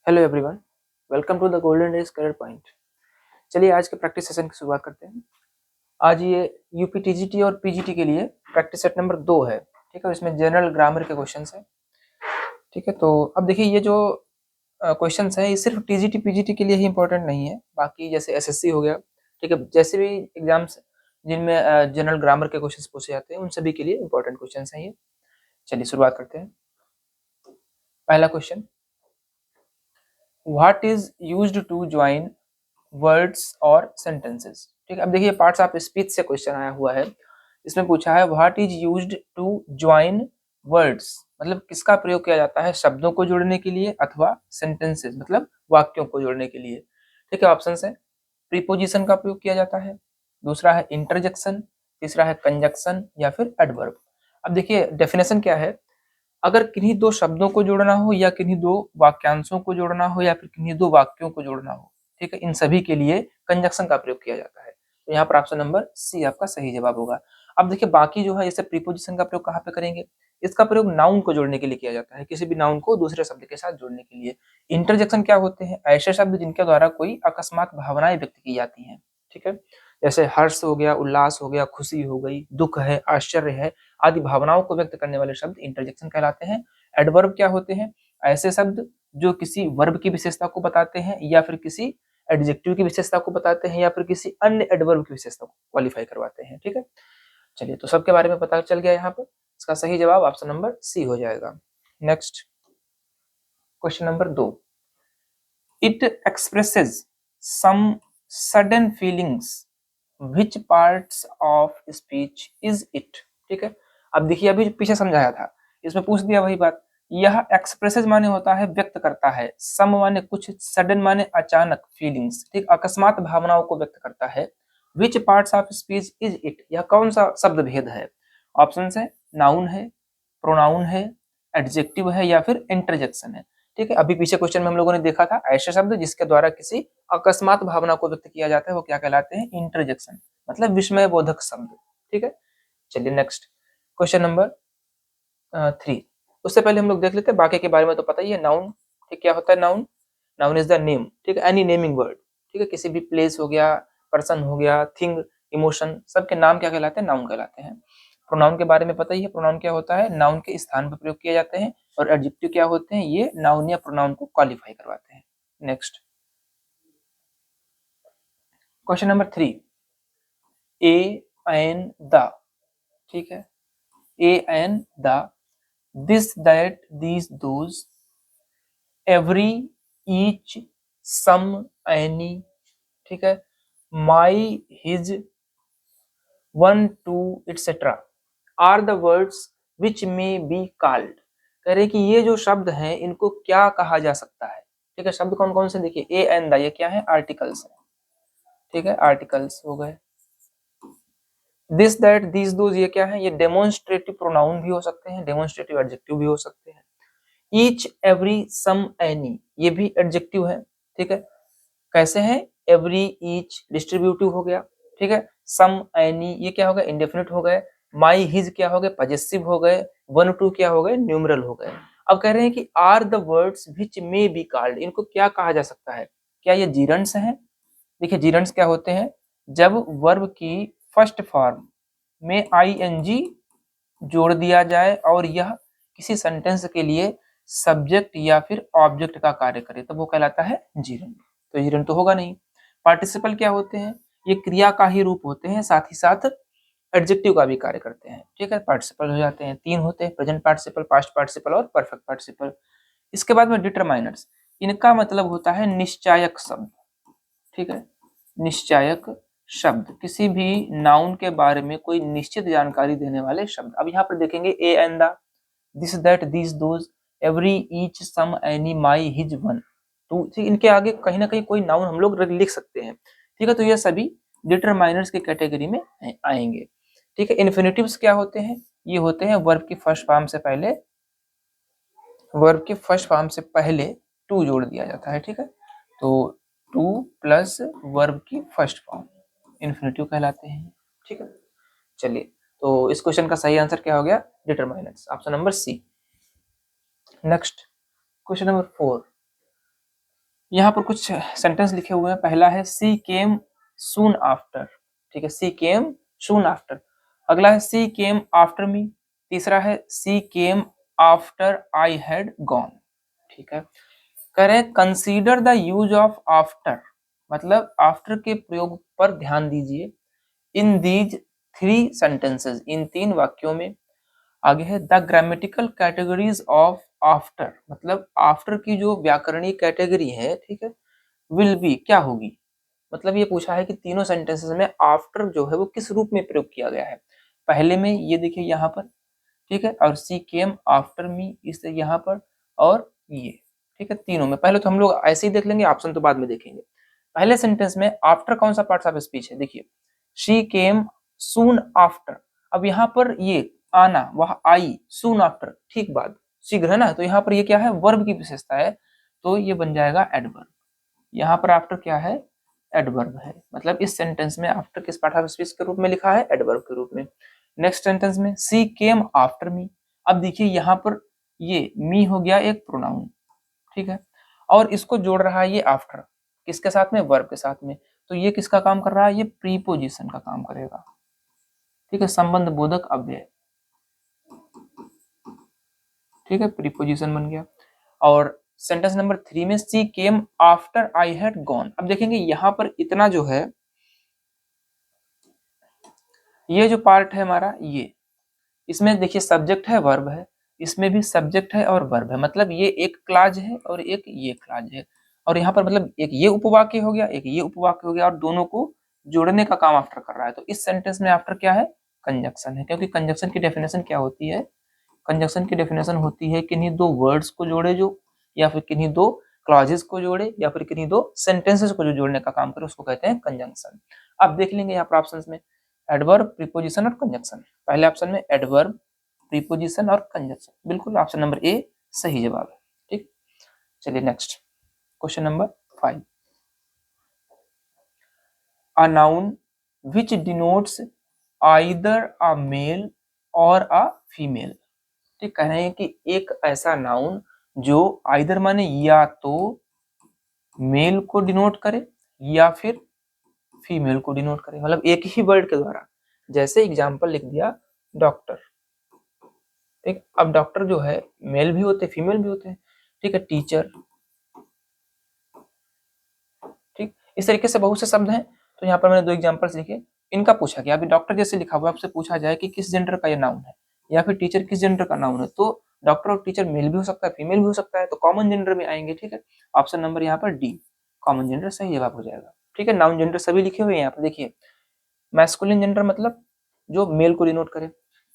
Hello everyone, welcome to the golden days career point. चलिए आज के प्रैक्टिस सेशन की शुरुआत करते हैं। आज ये यूपी टीजीटी और पीजीटी के लिए प्रैक्टिस सेट नंबर 2 है। ठीक है, इसमें जनरल ग्रामर के क्वेश्चंस हैं। ठीक है, तो अब देखिए ये जो क्वेश्चंस हैं ये सिर्फ टीजीटी पीजीटी के लिए ही इंपॉर्टेंट नहीं है, बाकी जैसे एसएससी हो गया, ठीक है, जैसे भी एग्जाम्स जिनमें जनरल ग्रामर के क्वेश्चंस पूछे जाते हैं उन सभी के लिए इंपॉर्टेंट क्वेश्चंस हैं ये। चलिए शुरुआत करते हैं। पहला question, what is used to join words और सेंटेंसेस। ठीक है, अब देखिए पार्ट्स ऑफ स्पीच से क्वेश्चन आया हुआ है। इसमें पूछा है what is used to join words, मतलब किसका प्रयोग किया जाता है शब्दों को जोड़ने के लिए अथवा सेंटेंसेस मतलब वाक्यों को जोड़ने के लिए। ठीक है, ऑप्शन है प्रीपोजिशन का प्रयोग किया जाता है, दूसरा है इंटरजेक्शन, तीसरा है कंजक्शन या फिर एडवर्ब। अब देखिए डेफिनेशन क्या है, अगर किन्हीं दो शब्दों को जोड़ना हो या किन्हीं दो वाक्यांशों को जोड़ना हो या फिर किन्हीं दो वाक्यों को जोड़ना हो, ठीक है, इन सभी के लिए कंजक्शन का प्रयोग किया जाता है। तो यहाँ पर ऑप्शन नंबर सी आपका सही जवाब होगा। अब देखिए बाकी जो है जैसे प्रीपोजिशन का प्रयोग कहाँ पे करेंगे, इसका प्रयोग नाउन को जोड़ने के लिए किया जाता है, किसी भी नाउन को दूसरे शब्द के साथ जोड़ने के लिए। इंटरजेक्शन क्या होते हैं, ऐसे शब्द जिनके द्वारा कोई अकस्मात भावनाएं व्यक्त की जाती हैं। ठीक है, जैसे हर्ष हो गया, उल्लास हो गया, खुशी हो गई, दुख है, आश्चर्य है, आदि भावनाओं को व्यक्त करने वाले शब्द इंटरजेक्शन कहलाते हैं। एडवर्ब क्या होते हैं, ऐसे शब्द जो किसी वर्ब की विशेषता को बताते हैं या फिर किसी एडजेक्टिव की विशेषता को बताते हैं या फिर किसी अन्य एडवर्ब की विशेषता को क्वालिफाई करवाते हैं। ठीक है, चलिए तो सबके बारे में पता चल गया। यहाँ पर इसका सही जवाब ऑप्शन नंबर सी हो जाएगा। Next question number 2, it expresses some sudden feelings, which parts of speech is it. ठीक है, अब देखिए अभी पीछे समझाया था, इसमें पूछ दिया वही बात। यह एक्सप्रेसेस माने होता है व्यक्त करता है, सम माने कुछ, सडन माने अचानक, फीलिंग्स ठीक अकस्मात भावनाओं को व्यक्त करता है। विच parts of speech is it, यह कौन सा शब्द भेद है। ऑप्शन है नाउन है, प्रोनाउन है, एडजेक्टिव है या फिर इंटरजेक्शन है। ठीक है, अभी पीछे क्वेश्चन में हम लोगों ने देखा था ऐसे शब्द जिसके द्वारा किसी अकस्मात भावना को व्यक्त किया जाता है वो क्या कहलाते हैं, इंटरजेक्शन, मतलब विस्मय बोधक शब्द। ठीक है, चलिए नेक्स्ट क्वेश्चन नंबर 3। उससे पहले हम लोग देख लेते हैं बाकी के बारे में, तो पता ही है नाउन। ठीक, क्या होता है noun, noun is the name. ठीक है, एनी नेमिंग वर्ड। ठीक है, किसी भी प्लेस हो गया, पर्सन हो गया, थिंग, इमोशन, सबके नाम क्या कहलाते हैं, नाउन कहलाते हैं। प्रोनाउन के बारे में पता ही है, प्रोनाउन क्या होता है, नाउन के स्थान पर प्रयोग किए जाते हैं। और एडजेक्टिव क्या होते हैं, ये नाउन या प्रोनाउन को क्वालिफाई करवाते हैं। Next question number 3, A and the. ठीक है, a and the, this that these those, every, each, some, any. ठीक है, my, his, one, two, etcetera are the words which may be called. कह रहे कि ये जो शब्द हैं इनको क्या कहा जा सकता है। ठीक है, शब्द कौन कौन से, देखिए ए एंड द, ये क्या है, आर्टिकल्स है। ठीक है, आर्टिकल्स हो गए। दिस दैट दीज दोज ये क्या है, ये डेमोन्स्ट्रेटिव प्रोनाउन भी हो सकते हैं, डेमोन्स्ट्रेटिव एडजेक्टिव भी हो सकते हैं। ईच, एवरी, सम, एनी ये भी एडजेक्टिव है। ठीक है, कैसे है, एवरी, ईच डिस्ट्रीब्यूटिव हो गया। ठीक है, सम, एनी ये क्या हो गया, इंडेफिनिट हो गए। माई, हिज क्या हो गए, पजेसिव हो गए। वन, टू क्या हो गए, न्यूमरल हो गए। अब कह रहे हैं कि are the words which may be called, इनको क्या कहा जा सकता है, क्या ये जीरंड्स हैं। देखिए जीरंड्स क्या होते हैं, जब वर्ब की फर्स्ट फॉर्म में आईएनजी जोड़ दिया जाए और यह किसी सेंटेंस के लिए सब्जेक्ट या फिर ऑब्जेक्ट का कार्य करे तो वो कहलाता है जीरंड। तो जीरंड तो होगा नहीं। पार्टिसिपल क्या होते हैं, ये क्रिया का ही रूप होते हैं, साथ ही साथ एडजेक्टिव का भी कार्य करते हैं। ठीक है, पार्टिसिपल हो जाते हैं, 3 होते हैं, प्रेजेंट पार्टिसिपल, पास्ट पार्टिसिपल और परफेक्ट पार्टिसिपल। इसके बाद में डिटरमाइनर्स, इनका मतलब होता है निश्चायक शब्द। ठीक है, निश्चायक शब्द, किसी भी नाउन के बारे में कोई निश्चित जानकारी देने वाले शब्द। अब यहाँ पर देखेंगे a and the, this that these those, every, each, some, any, my, his, one, two. इनके आगे कहीं ना कहीं कोई नाउन हम लोग लिख सकते हैं। ठीक है, तो ये सभी डिटरमाइनर्स की कैटेगरी में आएंगे। ठीक है, इन्फिनिटिव्स क्या होते हैं, ये होते हैं वर्ब की फर्स्ट फॉर्म से पहले, वर्ब के फर्स्ट फॉर्म से पहले टू जोड़ दिया जाता है। ठीक है, तो टू प्लस वर्ब की फर्स्ट फॉर्म इन्फिनिटिव कहलाते हैं। ठीक है, चलिए तो इस क्वेश्चन का सही आंसर क्या हो गया, determiners, option number C. Next question number 4, यहाँ पर कुछ सेंटेंस लिखे हुए हैं। पहला है सी केम सून आफ्टर, ठीक है, सी केम सून आफ्टर। अगला है सी केम आफ्टर मी। तीसरा है she came after I had gone, ठीक है। करें consider the use of after, मतलब आफ्टर के प्रयोग पर ध्यान दीजिए। इन दीज थ्री सेंटेंसेस, इन तीन वाक्यों में। आगे है the grammatical categories of after, मतलब आफ्टर की जो व्याकरणीय कैटेगरी है, ठीक है, विल बी क्या होगी। मतलब ये पूछा है कि तीनों सेंटेंसेस में आफ्टर जो है वो किस रूप में प्रयोग किया गया है। पहले में ये देखिए यहाँ पर, ठीक है, और सी केम आफ्टर मी इस यहाँ पर, और ये, ठीक है, तीनों में। पहले तो हम लोग ऐसे ही देख लेंगे, ऑप्शन तो बाद में देखेंगे। पहले सेंटेंस में आफ्टर कौन सा पार्ट ऑफ स्पीच है, देखिए शी केम सून आफ्टर। अब यहाँ पर ये आना, वह आई, सून आफ्टर ठीक बाद, शीघ्र है ना, तो यहाँ पर ये क्या है, वर्ब की विशेषता है, तो ये बन जाएगा एडवर्ब। यहाँ पर आफ्टर क्या है, एडवर्ब है। मतलब इस सेंटेंस में आफ्टर किस पार्ट ऑफ स्पीच के रूप में लिखा है, एडवर्ब के रूप में। नेक्स्ट सेंटेंस में सी केम आफ्टर मी। अब देखिए यहाँ पर ये मी हो गया एक प्रोनाउन, ठीक है, और इसको जोड़ रहा है ये आफ्टर, किसके साथ में, वर्ब के साथ में। तो ये किसका काम कर रहा है, ये प्रीपोजिशन का काम करेगा, ठीक है, संबंध बोधक अव्यय, ठीक है, प्रीपोजिशन बन गया। और सेंटेंस नंबर 3 में she came after I had gone. अब देखेंगे यहाँ पर इतना जो है, ये जो पार्ट है हमारा, ये इसमें देखिए सब्जेक्ट है, वर्ब है, इसमें भी सब्जेक्ट है और वर्ब है। मतलब ये एक क्लाज है और एक ये क्लाज है, और यहाँ पर मतलब एक ये उपवाक्य हो गया, एक ये उपवाक्य हो गया, और दोनों को जोड़ने का काम आफ्टर कर रहा है। तो इस सेंटेंस में आफ्टर क्या है, कंजक्शन है, क्योंकि कंजक्शन की डेफिनेशन क्या होती है, कंजक्शन की डेफिनेशन होती है किन्हीं दो वर्ड्स को जोड़े जो, या फिर किन्हीं दो क्लॉजेस को जोड़े, या फिर किन्हीं दो सेंटेंसेस को जो जोड़ने का काम करे, उसको कहते हैं कंजंक्शन। अब देख लेंगे यहाँ पर ऑप्शंस में एडवर्ब, प्रीपोजिशन और कंजक्शन। पहले ऑप्शन में एडवर्ब, प्रीपोजिशन और कंजक्शन, बिल्कुल ऑप्शन नंबर ए सही जवाब है, ठीक। चलिए next question number 5। A noun which denotes either a male or a female, ठीक, कह रहे हैं कि एक ऐसा नाउन जो आइदर माने या तो मेल को डिनोट करे या फिर फीमेल को डिनोट करे, मतलब एक ही वर्ड के द्वारा। जैसे एग्जांपल लिख दिया डॉक्टर, ठीक, अब डॉक्टर जो है मेल भी होते हैं फीमेल भी होते हैं, ठीक है, टीचर, ठीक, इस तरीके से बहुत से शब्द हैं। तो यहाँ पर मैंने दो एग्जांपल्स लिखे, इनका पूछा गया। अभी डॉक्टर जैसे लिखा हुआ, आपसे पूछा जाए कि किस जेंडर का ये नाउन है, या फिर टीचर किस जेंडर का नाउन है, तो डॉक्टर और टीचर मेल भी हो सकता है फीमेल भी हो सकता है, तो कॉमन जेंडर में आएंगे, ठीक है। ऑप्शन नंबर यहाँ पर डी, कॉमन जेंडर सही जवाब हो जाएगा, ठीक है। नाउन जेंडर सभी लिखे हुए हैं यहाँ पर, देखिए मैस्कुलिन जेंडर मतलब जो मेल को डिनोट करे,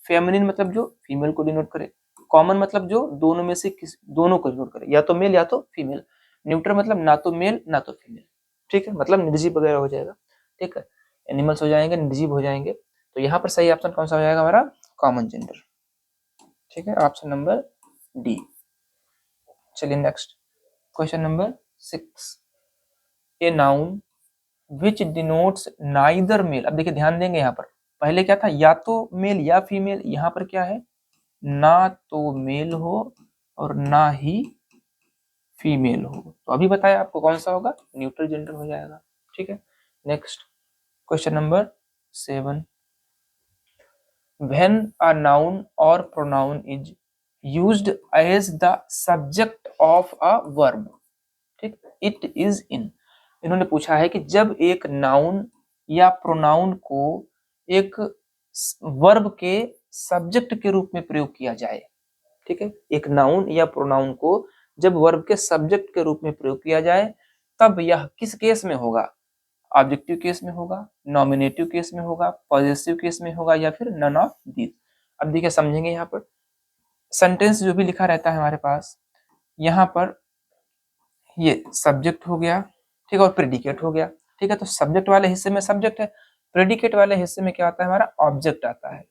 फेमिनिन मतलब जो फीमेल को डिनोट करे, कॉमन मतलब जो दोनों में से किस दोनों को डिनोट करे, या तो मेल या तो फीमेल, न्यूट्रल मतलब ना तो मेल ना तो फीमेल, ठीक है, मतलब निर्जीव वगैरह हो जाएगा, ठीक है, एनिमल्स हो जाएंगे, निर्जीव हो जाएंगे। तो यहाँ पर सही ऑप्शन कौन सा हो जाएगा हमारा, कॉमन जेंडर, ठीक है, ऑप्शन नंबर डी। चलिए next question number 6। A noun which denotes neither male. अब देखिए ध्यान देंगे यहाँ पर, पहले क्या था, या तो मेल या फीमेल, यहाँ पर क्या है, ना तो मेल हो और ना ही फीमेल हो। तो अभी बताया आपको कौन सा होगा, न्यूट्रल जेंडर हो जाएगा, ठीक है। Next question number 7। When a noun और pronoun is used as the subject of a verb, ठीक, इट इज इन। इन्होंने पूछा है कि जब एक नाउन या प्रोनाउन को एक वर्ब के सब्जेक्ट के रूप में प्रयोग किया जाए, ठीक है, एक नाउन या प्रोनाउन को जब वर्ब के सब्जेक्ट के रूप में प्रयोग किया जाए, तब यह किस केस में होगा, ऑब्जेक्टिव केस में होगा, नॉमिनेटिव केस में होगा, पॉजेसिव केस में होगा, या फिर नन ऑफ दीज। अब देखिए समझेंगे, यहाँ पर सेंटेंस जो भी लिखा रहता है हमारे पास, यहाँ पर ये सब्जेक्ट हो गया, ठीक है, और प्रेडिकेट हो गया, ठीक है। तो सब्जेक्ट वाले हिस्से में सब्जेक्ट है, प्रेडिकेट वाले हिस्से में क्या आता है हमारा, ऑब्जेक्ट आता है,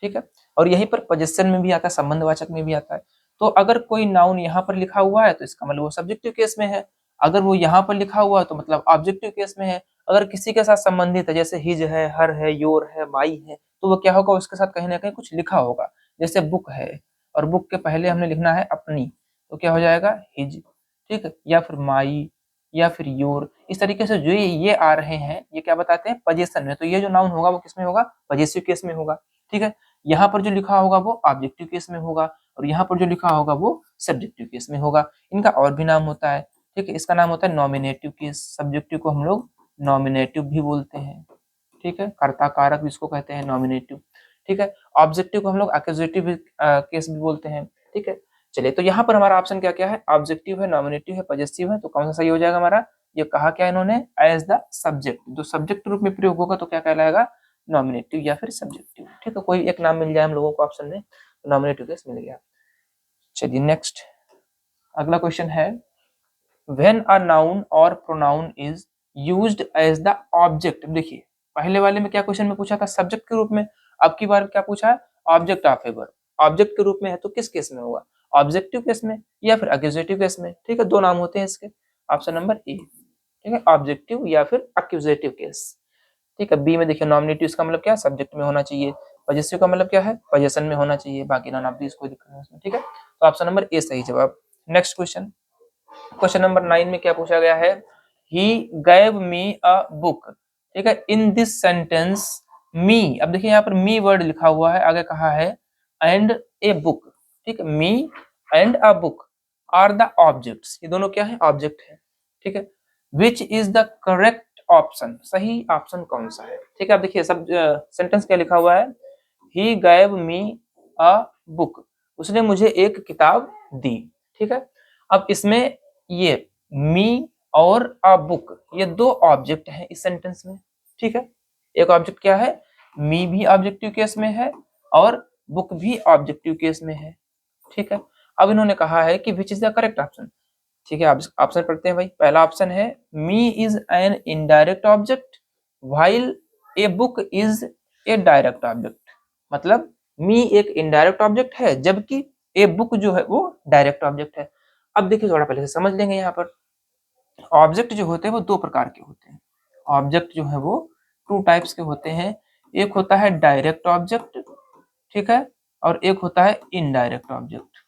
ठीक है। और यहीं पर पोजेशन में भी आता है, संबंधवाचक में भी आता है। तो अगर कोई नाउन यहाँ पर लिखा हुआ है तो इसका मतलब वो सब्जेक्टिव केस में है, अगर वो यहाँ पर लिखा हुआ है तो मतलब ऑब्जेक्टिव केस में है। अगर किसी के साथ संबंधित है, जैसे हिज है, हर है, योर है, माई है, तो वो क्या होगा, उसके साथ कहीं ना कहीं कुछ लिखा होगा। जैसे बुक है, और बुक के पहले हमने लिखना है अपनी, तो क्या हो जाएगा, हिज, ठीक है, या फिर माई, या फिर योर, इस तरीके से जो ये आ रहे हैं ये क्या बताते हैं, पोजीशन में। तो ये जो नाउन होगा वो किसमें होगा, पॉजेसिव केस में होगा। ठीक है, यहाँ पर जो लिखा होगा वो ऑब्जेक्टिव केस में होगा, और यहाँ पर जो लिखा होगा वो सब्जेक्टिव केस में होगा। इनका और भी नाम होता है। ठीक है, इसका नाम होता है नॉमिनेटिव केस, सब्जेक्टिव को हम लोग नॉमिनेटिव भी बोलते हैं। ठीक है, कर्ता कारक जिसको कहते हैं नॉमिनेटिव। ठीक है, ऑब्जेक्टिव को हम लोग एक्यूजेटिव केस भी बोलते हैं। ठीक है, चलिए तो यहाँ पर हमारा ऑप्शन क्या क्या है, ऑब्जेक्टिव है, नॉमिनेटिव है, पॉजेसिव है, तो कौन सा सही हो जाएगा हमारा, ये कहा क्या इन्होंने, एज द सब्जेक्ट, जो सब्जेक्ट रूप में प्रयोग होगा तो क्या कहलाएगा, नॉमिनेटिव या फिर सब्जेक्टिव। ठीक है, कोई एक नाम मिल जाए हम लोगों को ऑप्शन में, नॉमिनेटिव केस मिल गया। चलिए नेक्स्ट, अगला क्वेश्चन है, व्हेन अ नाउन और pronoun is used as the object. देखिए पहले वाले में क्या क्वेश्चन में पूछा था, सब्जेक्ट के रूप में, अब की बार क्या पूछा है, object of a verb. Object के रूप में है तो किस केस में होगा, ऑब्जेक्टिव केस में या फिर एक्यूजेटिव केस में। ठीक है, दो नाम होते हैं इसके, ऑप्शन नंबर ए। ठीक है, ऑब्जेक्टिव या फिर एक्यूजेटिव केस। ठीक है, बी में देखिए नॉमिनेटिव, इसका मतलब क्या है, सब्जेक्ट में होना चाहिए, पॉजेसिव का मतलब क्या है, पोजेशन में होना चाहिए, बाकी नॉन ऑफ दिस कोई दिक्कत नहीं उसमें। ठीक है, तो ऑप्शन नंबर ए सही जवाब। नेक्स्ट क्वेश्चन, क्वेश्चन नंबर 9 में क्या पूछा गया है, ही गैव मी अ बुक। ठीक है, इन दिस सेंटेंस मी, अब देखिए यहाँ पर मी वर्ड लिखा हुआ है, आगे कहा है एंड ए बुक। ठीक है, me and a book are the objects, ये दोनों क्या है, ऑब्जेक्ट है। ठीक है, which is the correct option, सही ऑप्शन कौन सा है। ठीक है, अब देखिए सब सेंटेंस क्या लिखा हुआ है, ही गैव मी अ बुक, उसने मुझे एक किताब दी। ठीक है, अब इसमें ये मी और अ बुक, ये दो ऑब्जेक्ट हैं इस सेंटेंस में। ठीक है, एक ऑब्जेक्ट क्या है, मी भी ऑब्जेक्टिव केस में है और बुक भी ऑब्जेक्टिव केस में है। ठीक है, अब इन्होंने कहा है कि विच इज द करेक्ट ऑप्शन। ठीक है, आप ऑप्शन पढ़ते हैं भाई। पहला ऑप्शन है me is an indirect object while a book is a direct object. मतलब मी एक इनडायरेक्ट ऑब्जेक्ट है जबकि ए बुक जो है वो डायरेक्ट ऑब्जेक्ट है। अब देखिए थोड़ा पहले से समझ लेंगे, यहाँ पर ऑब्जेक्ट जो होते हैं वो दो प्रकार के होते हैं। ऑब्जेक्ट जो है वो टू टाइप्स के होते हैं, एक होता है डायरेक्ट ऑब्जेक्ट, ठीक है, और एक होता है इनडायरेक्ट ऑब्जेक्ट।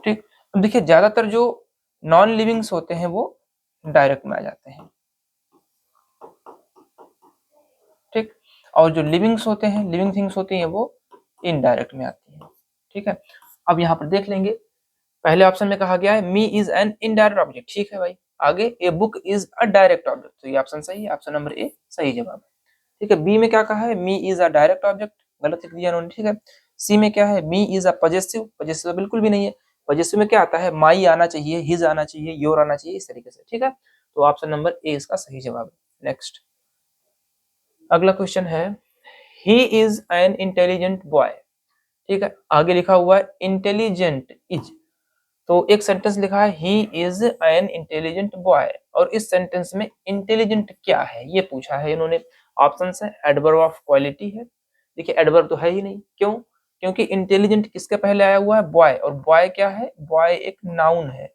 ठीक, अब देखिए ज्यादातर जो नॉन लिविंग्स होते हैं वो डायरेक्ट में आ जाते हैं। ठीक, और जो लिविंग्स होते हैं, लिविंग थिंग्स होती हैं वो इनडायरेक्ट में आती हैं। ठीक है, अब यहाँ पर देख लेंगे, पहले ऑप्शन में कहा गया है me is an indirect object. ठीक है भाई, आगे a book is a direct object, तो ये ऑप्शन सही है, ऑप्शन नंबर ए सही जवाब है। ठीक है, बी में क्या कहा है, me is a direct object, गलत लिख दिया उन्होंने। ठीक है, सी में क्या है, me is a possessive, possessive तो बिल्कुल भी नहीं है, पॉजेसिव में क्या आता है, माई आना चाहिए, हिज आना चाहिए, योर आना चाहिए, इस तरीके से। ठीक है, तो ऑप्शन नंबर ए इसका सही जवाब है। नेक्स्ट, अगला क्वेश्चन है, he is an intelligent boy. ठीक है, आगे लिखा हुआ है इंटेलिजेंट इज, तो एक सेंटेंस लिखा है he is an intelligent boy, और इस सेंटेंस में इंटेलिजेंट क्या है ये पूछा है इन्होंने। ऑप्शन है एडवर्ब ऑफ क्वालिटी है, देखिए एडवर्ब तो है ही नहीं, क्यों, क्योंकि इंटेलिजेंट किसके पहले आया हुआ है, बॉय, और बॉय क्या है, बॉय एक नाउन है।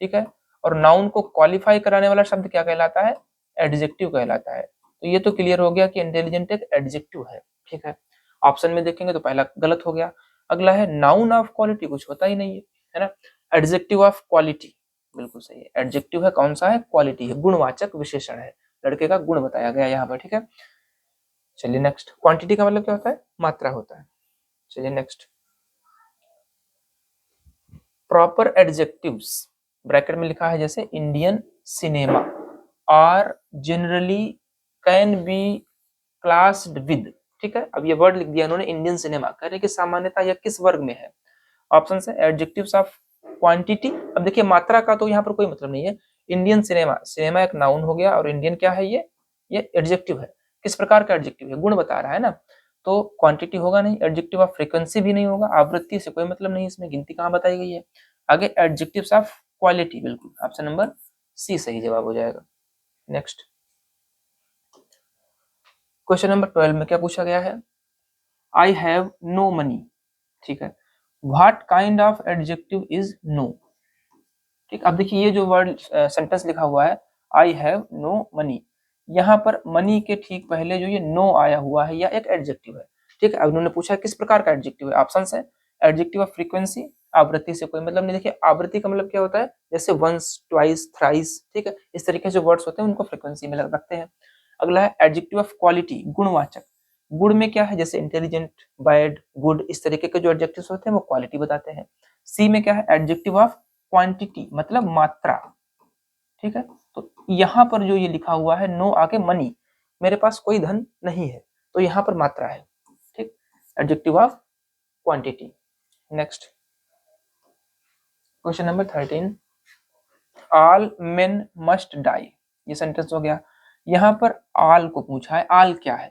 ठीक है, और नाउन को क्वालिफाई कराने वाला शब्द क्या कहलाता है, एडजेक्टिव कहलाता है। तो ये तो क्लियर हो गया कि इंटेलिजेंट एक एडजेक्टिव है। ठीक है, ऑप्शन में देखेंगे तो पहला गलत हो गया। अगला है नाउन ऑफ क्वालिटी, कुछ होता ही नहीं है ना। एडजेक्टिव ऑफ क्वालिटी बिल्कुल सही है, एडजेक्टिव है, कौन सा है, क्वालिटी है, गुणवाचक विशेषण है, लड़के का गुण बताया गया यहाँ पर। ठीक है, चलिए नेक्स्ट, क्वांटिटी का मतलब क्या होता है, मात्रा होता है। चलिए नेक्स्ट, प्रॉपर एडजेक्टिव्स ब्रैकेट में लिखा है जैसे Indian cinema are generally can be classed with. ठीक है, अब ये वर्ड लिख दिया उन्होंने इंडियन सिनेमा, कह रहे कि सामान्यता यह किस वर्ग में है। ऑप्शन है एडजेक्टिव्स ऑफ क्वांटिटी, अब देखिए मात्रा का तो यहाँ पर कोई मतलब नहीं है, इंडियन सिनेमा, सिनेमा एक नाउन हो गया और इंडियन क्या है, ये एडजेक्टिव है, किस प्रकार का एडजेक्टिव है, गुण बता रहा है ना, तो क्वांटिटी होगा नहीं, एडजेक्टिव ऑफ फ्रीक्वेंसी भी नहीं होगा, आवृत्ति से कोई मतलब नहीं, इसमें गिनती कहाँ बताई गई है। आगे एडजेक्टिव्स ऑफ क्वालिटी, बिल्कुल ऑप्शन नंबर सी सही जवाब हो जाएगा। नेक्स्ट, क्वेश्चन नंबर 12 में क्या पूछा गया है, आई हैव नो मनी। ठीक है, what kind of adjective is no. ठीक, अब देखिए ये जो वर्ड सेंटेंस लिखा हुआ है आई हैव नो मनी, यहाँ पर मनी के ठीक पहले जो ये नो आया हुआ है या एक एडजेक्टिव है। ठीक है, अब उन्होंने पूछा किस प्रकार का एडजेक्टिव है, ऑप्शन है एडजेक्टिव ऑफ फ्रीक्वेंसी, आवृत्ति से कोई मतलब नहीं। देखिए आवृत्ति का मतलब क्या होता है, जैसे वंस, ट्वाइस, थ्राइस, ठीक है, इस तरीके से वर्ड्स होते हैं उनको फ्रीक्वेंसी में रखते हैं। अगला है एडजेक्टिव ऑफ क्वालिटी, गुणवाचक। गुण में क्या है, जैसे इंटेलिजेंट, बैड, गुड, इस तरीके के जो एडजेक्टिव्स होते हैं वो क्वालिटी बताते हैं। सी में क्या है, एडजेक्टिव ऑफ क्वांटिटी, मतलब मात्रा, ठीक है। तो यहाँ पर जो ये लिखा हुआ है नो आगे मनी, मेरे पास कोई धन नहीं है, तो यहाँ पर मात्रा है, ठीक, adjective of quantity. Next question number 13, all men must die, ये सेंटेंस हो गया। यहाँ पर ऑल को पूछा है, ऑल क्या है,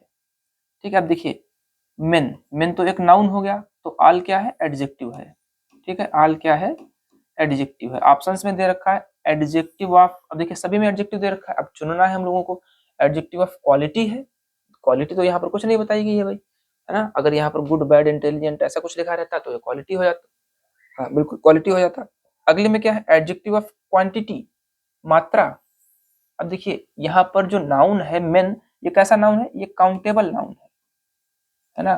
ठीक है। अब देखिए मेन, मेन तो एक नाउन हो गया, तो ऑल क्या है, एडजेक्टिव है, ठीक है। ऑल क्या है, एडजेक्टिव है। ऑप्शंस में दे रखा है एडजेक्टिव ऑफ, अब देखिए सभी में एडजेक्टिव दे रखा है, अब चुनना है हम लोगों को। एडजेक्टिव ऑफ क्वालिटी है, क्वालिटी तो यहाँ पर कुछ नहीं बताई गई है भाई, है ना। अगर यहाँ पर गुड, बैड, इंटेलिजेंट ऐसा कुछ लिखा रहता तो ये क्वालिटी हो जाता, हाँ बिल्कुल क्वालिटी हो जाता। अगले में क्या है, एडजेक्टिव ऑफ क्वांटिटी, मात्रा। अब देखिए यहाँ पर जो नाउन है मेन, ये कैसा नाउन है, ये काउंटेबल नाउन है ना।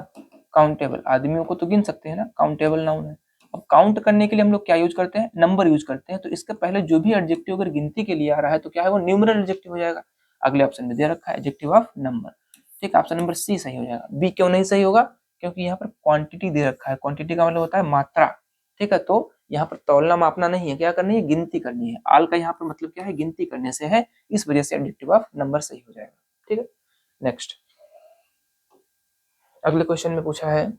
काउंटेबल, आदमियों को तो गिन सकते हैं ना, काउंटेबल नाउन है। अब काउंट करने के लिए हम लोग क्या यूज करते हैं, नंबर यूज करते हैं। तो इसके पहले जो भी एडजेक्टिव अगर गिनती के लिए आ रहा है तो क्या है, वो न्यूमरल एडजेक्टिव हो जाएगा। अगले ऑप्शन में दे रखा है एडजेक्टिव ऑफ नंबर, ठीक, ऑप्शन नंबर सी सही हो जाएगा। बी क्यों नहीं सही होगा, क्योंकि यहाँ पर क्वांटिटी दे रखा है, क्वांटिटी का मतलब होता है मात्रा, ठीक है। तो यहाँ पर तौलना मापना नहीं है, क्या करनी है, गिनती करनी है। आल का यहाँ पर मतलब क्या है, गिनती करने से है, इस वजह से एडजेक्टिव ऑफ नंबर सही हो जाएगा, ठीक है। नेक्स्ट अगले क्वेश्चन में पूछा है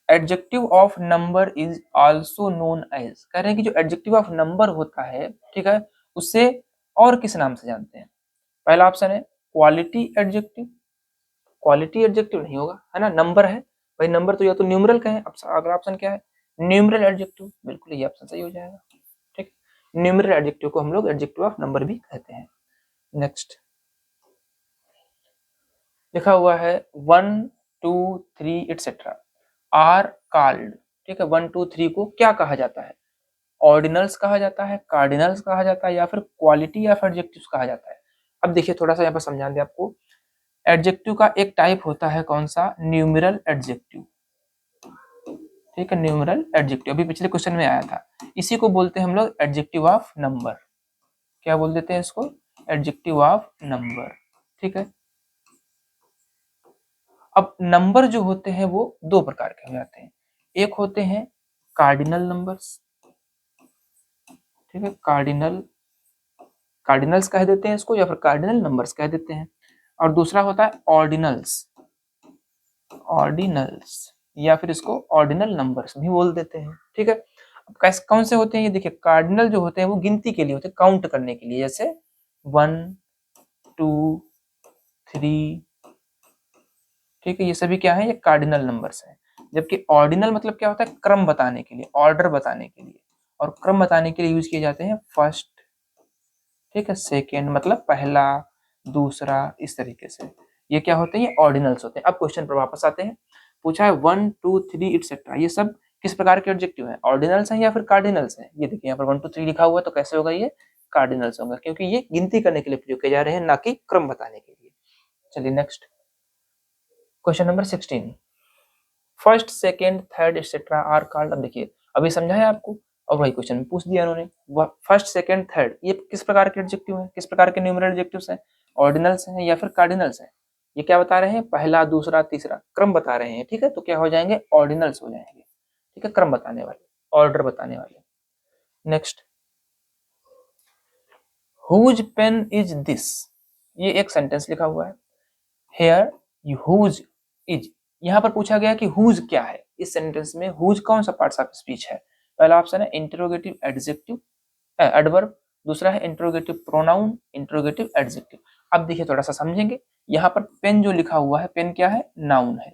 adjective of number is also known as, कह रहे हैं कि जो एडजेक्टिव ऑफ नंबर होता है, ठीक है, उससे और किस नाम से जानते हैं। पहला ऑप्शन है क्वालिटी एडजेक्टिव, क्वालिटी एडजेक्टिव नहीं होगा, है ना, नंबर है भाई, नंबर तो या तो न्यूमरल का है। अगला ऑप्शन क्या है, न्यूमरल एडजेक्टिव, बिल्कुल ये ऑप्शन सही हो जाएगा, ठीक। न्यूमरल एडजेक्टिव को हम लोग एडजेक्टिव ऑफ नंबर भी कहते हैं। नेक्स्ट लिखा हुआ है 1 2 3 एटसेट्रा आर कॉल्ड, ठीक है। 1 2 3 को क्या कहा जाता है, ऑर्डिनल्स कहा जाता है, कार्डिनल्स कहा जाता है, या फिर क्वालिटी ऑफ एडजेक्टिव्स कहा जाता है। अब देखिए थोड़ा सा यहाँ पर समझा दें आपको, एडजेक्टिव का एक टाइप होता है कौन सा, न्यूमरल एडजेक्टिव, ठीक है, न्यूमरल एडजेक्टिव अभी पिछले क्वेश्चन में आया था। इसी को बोलते हैं हम लोग एडजेक्टिव ऑफ नंबर, क्या बोल देते हैं इसको, एडजेक्टिव ऑफ नंबर, ठीक है। अब नंबर जो होते हैं वो दो प्रकार के हो जाते हैं, एक होते हैं कार्डिनल नंबर्स, ठीक है, कार्डिनल्स कह देते हैं इसको, या फिर कार्डिनल नंबर्स कह देते हैं। और दूसरा होता है ऑर्डिनल्स, ऑर्डिनल्स या फिर इसको ऑर्डिनल नंबर्स भी बोल देते हैं, ठीक है। अब कैसे कौन से होते हैं ये देखिए, कार्डिनल जो होते हैं वो गिनती के लिए होते हैं, काउंट करने के लिए, जैसे 1 2 3, ठीक है, ये सभी क्या है, ये कार्डिनल नंबर्स हैं। जबकि ऑर्डिनल मतलब क्या होता है, क्रम बताने के लिए, ऑर्डर बताने के लिए, और क्रम बताने के लिए यूज किए जाते हैं फर्स्ट, ठीक है, सेकेंड मतलब पहला, दूसरा, इस तरीके से ये क्या होते हैं, ये ऑर्डिनल्स होते हैं। अब क्वेश्चन पर वापस आते हैं, पूछा है 1 2 3 एटसेट्रा, ये सब किस प्रकार के एडजेक्टिव हैं, ऑर्डिनल्स हैं या फिर कार्डिनल्स हैं। ये देखिए यहाँ पर 1 2 3 लिखा हुआ है, तो कैसे होगा, ये कार्डिनल्स होगा, क्योंकि ये गिनती करने के लिए प्रयोग किए जा रहे हैं, ना कि क्रम बताने के लिए। चलिए next question number 16, first second third etcetera are called. अब देखिए अभी समझाया आपको, और वही क्वेश्चन में पूछ दिया उन्होंने, फर्स्ट सेकेंड थर्ड ये किस प्रकार के एडजेक्टिव हैं, किस प्रकार के न्यूमरल एडजेक्टिव्स हैं, ऑर्डिनल्स हैं या फिर कार्डिनल्स हैं। ये क्या बता रहे हैं, पहला दूसरा तीसरा क्रम बता रहे हैं, ठीक है। तो क्या हो जाएंगे, ऑर्डिनल्स हो जाएंगे, ठीक है, क्रम बताने वाले, ऑर्डर बताने वाले। Next whose pen is this, ये एक सेंटेंस लिखा हुआ है, हेयर यू हुज इज, यहाँ पर पूछा गया कि हुज क्या है। इस सेंटेंस में हुज कौन सा पार्ट्स ऑफ स्पीच है। पहला ऑप्शन है इंटरोगेटिव एडजेक्टिव एडवर्ब, दूसरा है इंटरोगेटिव प्रोनाउन, इंटरोगेटिव एडजेक्टिव। अब देखिए थोड़ा सा समझेंगे, यहाँ पर पेन जो लिखा हुआ है, पेन क्या है, नाउन है,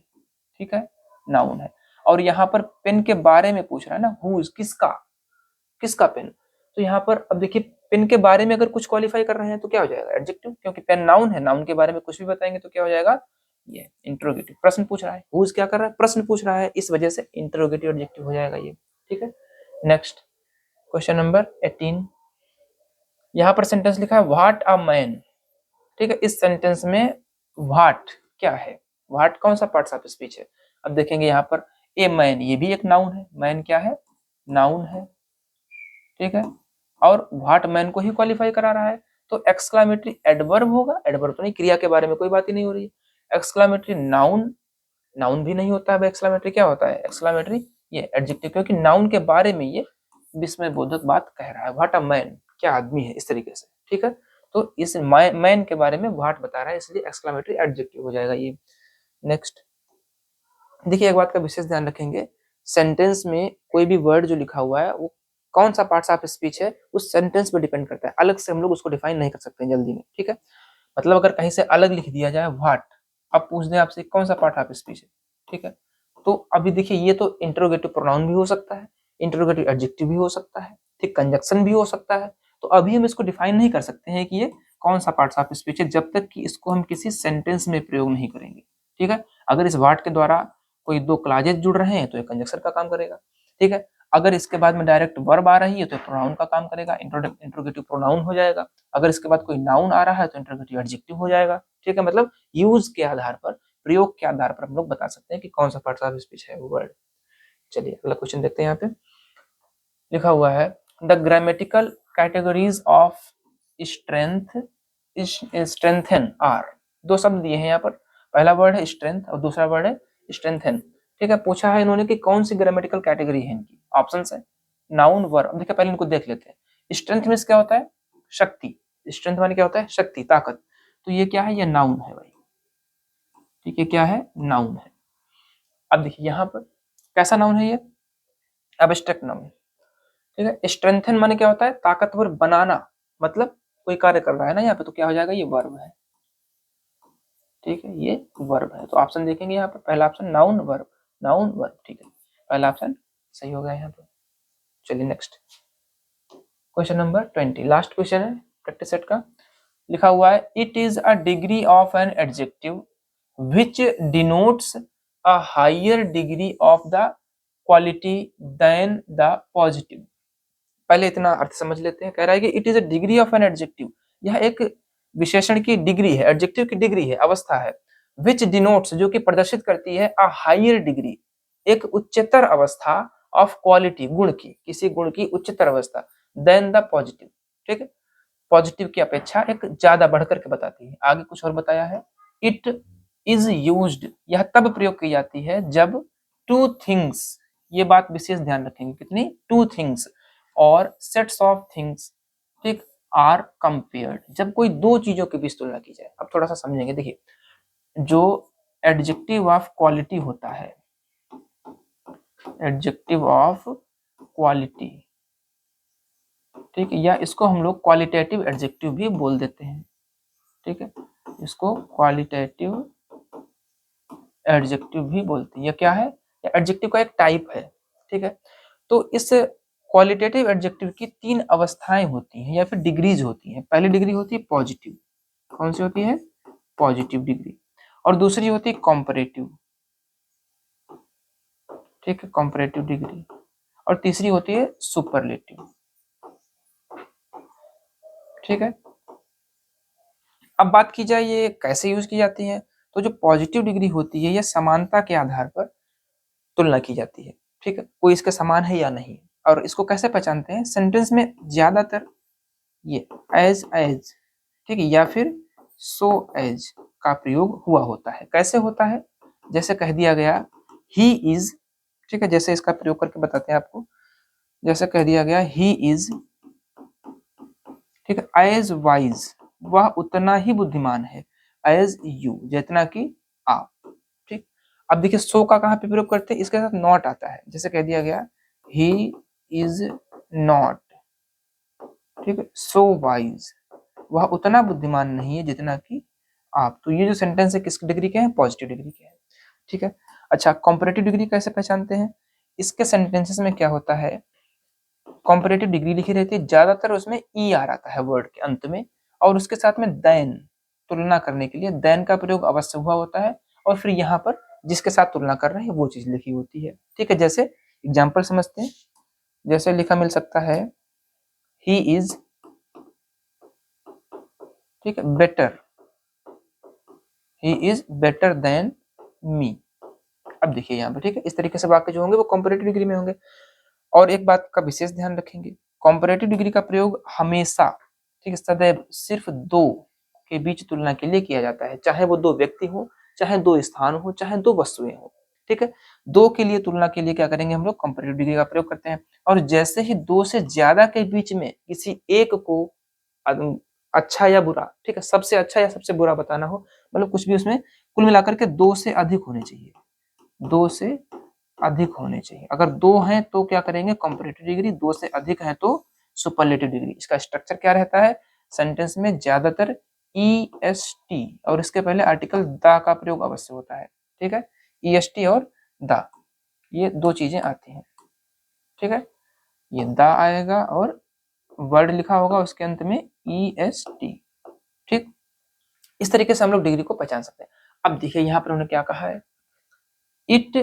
ठीक है, नाउन है। और यहाँ पर पेन के बारे में पूछ रहा है ना, हुज किसका, किसका पेन। तो यहाँ पर अब देखिए पेन के बारे में अगर कुछ क्वालिफाई कर रहे हैं तो क्या हो जाएगा, एडजेक्टिव, क्योंकि पेन नाउन है, नाउन के बारे में कुछ भी बताएंगे तो क्या हो जाएगा, ये इंटरोगेटिव। प्रश्न पूछ रहा है, हुज क्या कर रहा है, प्रश्न पूछ रहा है, इस वजह से इंटरोगेटिव एडजेक्टिव हो जाएगा ये, ठीक है। नेक्स्ट क्वेश्चन नंबर 18, यहाँ पर सेंटेंस लिखा है व्हाट अ मैन, ठीक है। इस सेंटेंस में व्हाट क्या है, व्हाट कौन सा पार्ट्स ऑफ स्पीच है। अब देखेंगे यहाँ पर ए मैन, ये भी एक नाउन है, मैन क्या है, नाउन है, ठीक है। और व्हाट मैन को ही क्वालिफाई करा रहा है, तो एक्सक्लामेटरी एडवर्ब होगा, एडवर्ब तो नहीं, क्रिया के बारे में कोई बात ही नहीं हो रही है। एक्सक्लामेटरी नाउन, नाउन भी नहीं होता है, एक्सक्लामेटरी क्या होता है, एक्सक्लामेटरी ये एडजेक्टिव, क्योंकि नाउन के बारे में ये विस्मय बोधक बात कह रहा है, व्हाट अ मैन, क्या आदमी है, इस तरीके से, ठीक है। तो इस मैन के बारे में व्हाट बता रहा है, इसलिए एक्सक्लामेटरी एडजेक्टिव हो जाएगा ये। नेक्स्ट देखिए, एक बात का विशेष ध्यान रखेंगे, सेंटेंस में कोई भी वर्ड जो लिखा हुआ है वो कौन सा पार्ट्स ऑफ स्पीच है उस सेंटेंस पे डिपेंड करता है, अलग से हम लोग उसको डिफाइन नहीं कर सकते हैं जल्दी में, ठीक है। मतलब अगर कहीं से अलग लिख दिया जाए व्हाट, अब पूछ दें आपसे कौन सा पार्ट ऑफ स्पीच है, ठीक है, तो अभी देखिए ये तो इंटरोगेटिव प्रोनाउन भी हो सकता है, इंटरोगेटिव एडजेक्टिव भी हो सकता है, ठीक, कंजक्शन भी हो सकता है, तो अभी हम इसको डिफाइन नहीं कर सकते हैं कि ये कौन सा पार्ट ऑफ स्पीच है जब तक कि इसको हम किसी सेंटेंस में प्रयोग नहीं करेंगे, ठीक है। अगर इस व्हाट के द्वारा कोई दो क्लॉजेज जुड़ रहे हैं तो ये कंजक्शन का काम करेगा, ठीक है। अगर इसके बाद में डायरेक्ट वर्ब आ रही है तो प्रोनाउन का काम करेगा, इंट्रोगेटिव प्रोनाउन हो जाएगा। अगर इसके बाद कोई नाउन आ रहा है तो इंट्रोगेटिव एडजेक्टिव हो जाएगा, ठीक है। मतलब यूज के आधार पर, प्रयोग के आधार पर हम लोग बता सकते हैं कि कौन सा पार्ट ऑफ स्पीच है वो वर्ड। चलिए अगला क्वेश्चन देखते हैं। यहाँ पे लिखा हुआ है the grammatical categories of strength strengthen are, दो शब्द दिए हैं यहाँ पर, पहला वर्ड है स्ट्रेंथ और दूसरा वर्ड है स्ट्रेंथन, ठीक है। पूछा है इन्होंने कि कौन सी ग्रामेटिकल कैटेगरी है इनकी, ऑप्शन है नाउन वर्ब। देखिए पहले इनको देख लेते हैं। स्ट्रेंथ मींस क्या होता है, शक्ति, स्ट्रेंथ माने क्या होता है, शक्ति, ताकत, तो ये क्या है, ये नाउन है भाई, ठीक है, क्या है, नाउन है। अब देखिए यहाँ पर कैसा नाउन है ये, एब्स्ट्रैक्ट नाउन, ठीक है। स्ट्रेंथन माने क्या होता है, ताकतवर बनाना, मतलब कोई कार्य कर रहा है ना यहाँ पे, तो क्या हो जाएगा, ये वर्ब है, ठीक है, ये वर्ब है। तो ऑप्शन देखेंगे यहाँ पर, पहला option noun verb, noun verb, ठीक है, पहला ऑप्शन सही हो गया यहाँ पर। चलिए next question number 20, last question है प्रैक्टिस सेट का। लिखा हुआ है it is a degree of an adjective which denotes a higher degree of the quality than the positive. पहले इतना अर्थ समझ लेते हैं। कह रहा है कि it is a degree of an adjective, यह एक विशेषण की डिग्री है, एडजेक्टिव की डिग्री है, अवस्था है, विच डिनोट्स जो कि प्रदर्शित करती है, अ हायर डिग्री एक उच्चतर अवस्था, ऑफ क्वालिटी गुण की, किसी गुण की उच्चतर अवस्था, देन द पॉजिटिव, ठीक है, पॉजिटिव की अपेक्षा एक ज्यादा बढ़कर के बताती है। आगे कुछ और बताया है, इट इज यूज्ड, यह तब प्रयोग की जाती है जब टू थिंग्स, ये बात विशेष ध्यान रखेंगे, कितनी, टू थिंग्स और सेट्स ऑफ थिंग्स, ठीक, आर कंपेयर्ड, जब कोई दो चीजों के बीच तुलना की जाए। अब थोड़ा सा समझेंगे, देखिए जो एडजेक्टिव ऑफ क्वालिटी होता है, एडजेक्टिव ऑफ क्वालिटी, ठीक है, या इसको हम लोग क्वालिटेटिव एडजेक्टिव भी बोल देते हैं, ठीक है, इसको क्वालिटेटिव एडजेक्टिव भी बोलते हैं। यह क्या है, एडजेक्टिव का एक टाइप है, ठीक है। तो इस क्वालिटेटिव एडजेक्टिव की तीन अवस्थाएं होती हैं या फिर डिग्रीज होती हैं। पहली डिग्री होती है पॉजिटिव, कौन सी होती है, पॉजिटिव डिग्री, और दूसरी होती है कॉम्परेटिव, ठीक है, कॉम्परेटिव डिग्री, और तीसरी होती है सुपरलेटिव, ठीक है। अब बात की जाए ये कैसे यूज की जाती है, तो जो पॉजिटिव डिग्री होती है यह समानता के आधार पर तुलना की जाती है, ठीक है, कोई इसके समान है या नहीं। और इसको कैसे पहचानते हैं, सेंटेंस में ज्यादातर ये एज, ठीक है, या फिर सो एज का प्रयोग हुआ होता है। कैसे होता है, जैसे कह दिया गया ही इज, ठीक है, जैसे इसका प्रयोग करके बताते हैं आपको। जैसे कह दिया गया ही इज, ठीक है, एज वाइज, वह उतना ही बुद्धिमान है, एज यू, जितना कि आप, ठीक। अब देखिए सो का कहाँ पे प्रयोग करते हैं, इसके साथ नॉट आता है। जैसे कह दिया गया ही इज नॉट, ठीक है, सो वाइज, वह उतना बुद्धिमान नहीं है जितना कि आप। तो ये जो सेंटेंस है किस डिग्री के हैं, पॉजिटिव डिग्री के हैं, ठीक है। अच्छा, कॉम्परेटिव डिग्री कैसे पहचानते हैं, इसके सेंटेंसेस में क्या होता है, कॉम्परेटिव डिग्री लिखी रहती है, ज्यादातर उसमें ई आ रहा है वर्ड के अंत में, और उसके साथ में देन, तुलना करने के लिए देन का प्रयोग अवश्य हुआ होता है, और फिर यहाँ पर जिसके साथ तुलना कर रहे हैं वो चीज लिखी होती है, ठीक है। जैसे एग्जाम्पल समझते हैं, जैसे लिखा मिल सकता है ही इज, ठीक है, better, he is better than me. अब देखिए यहाँ पे, ठीक है, इस तरीके से वाक्य जो होंगे वो कंपैरेटिव डिग्री में होंगे। और एक बात का विशेष ध्यान रखेंगे, कंपैरेटिव डिग्री का प्रयोग हमेशा, ठीक है, सदैव सिर्फ दो के बीच तुलना के लिए किया जाता है, चाहे वो दो व्यक्ति हो, चाहे दो स्थान हो, चाहे दो वस्तुएं हो, ठीक है। दो के लिए तुलना के लिए क्या करेंगे हम लोग, कंपैरेटिव डिग्री का प्रयोग करते हैं। और जैसे ही दो से ज्यादा के बीच में किसी एक को अच्छा या बुरा, ठीक है, सबसे अच्छा या सबसे बुरा बताना हो, मतलब कुछ भी उसमें, कुल मिलाकर के दो से अधिक होने चाहिए, दो से अधिक होने चाहिए। अगर दो हैं तो क्या करेंगे, कंपैरेटिव डिग्री, दो से अधिक हैं तो सुपरलेटिव डिग्री। इसका स्ट्रक्चर क्या रहता है, सेंटेंस में ज्यादातर ईएसटी और इसके पहले आर्टिकल द का प्रयोग अवश्य होता है, ठीक है, ईएसटी और द, ये दो चीजें आती हैं, ठीक है, ये द आएगा और वर्ड लिखा होगा उसके अंत में ईएसटी, ठीक। इस तरीके से हम लोग डिग्री को पहचान सकते हैं। अब देखिए यहाँ पर उन्होंने क्या कहा है, इट,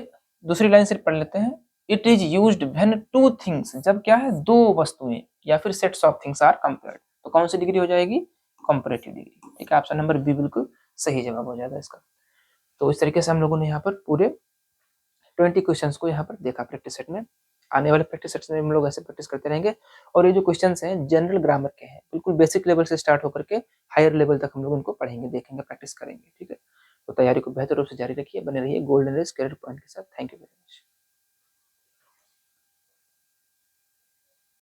दूसरी लाइन से पढ़ लेते हैं, it is used when two things, जब क्या है, दो वस्तुएं या फिर sets of things are compared, तो कौन सी डिग्री हो जाएगी, कंपैरेटिव डिग्री, ठीक है। ऑप्शन नंबर बी बिल्कुल सही जवाब हो जाएगा इसका। तो इस तरीके से हम लोगों ने यहाँ पर पूरे 20 क्वेश्चंस को यहाँ पर देखा प्रैक्टिस सेट में। आने वाले प्रैक्टिस सेट्स में हम लोग ऐसे प्रैक्टिस करते रहेंगे। और ये जो क्वेश्चंस हैं जनरल ग्रामर के हैं, बिल्कुल बेसिक लेवल से स्टार्ट होकर के हायर लेवल तक हम लोग इनको पढ़ेंगे, देखेंगे, प्रैक्टिस करेंगे, ठीक है। तो तैयारी को बेहतर रूप से जारी रखिए, बने रहिए गोल्डन रेस करियर पॉइंट के साथ। Thank you.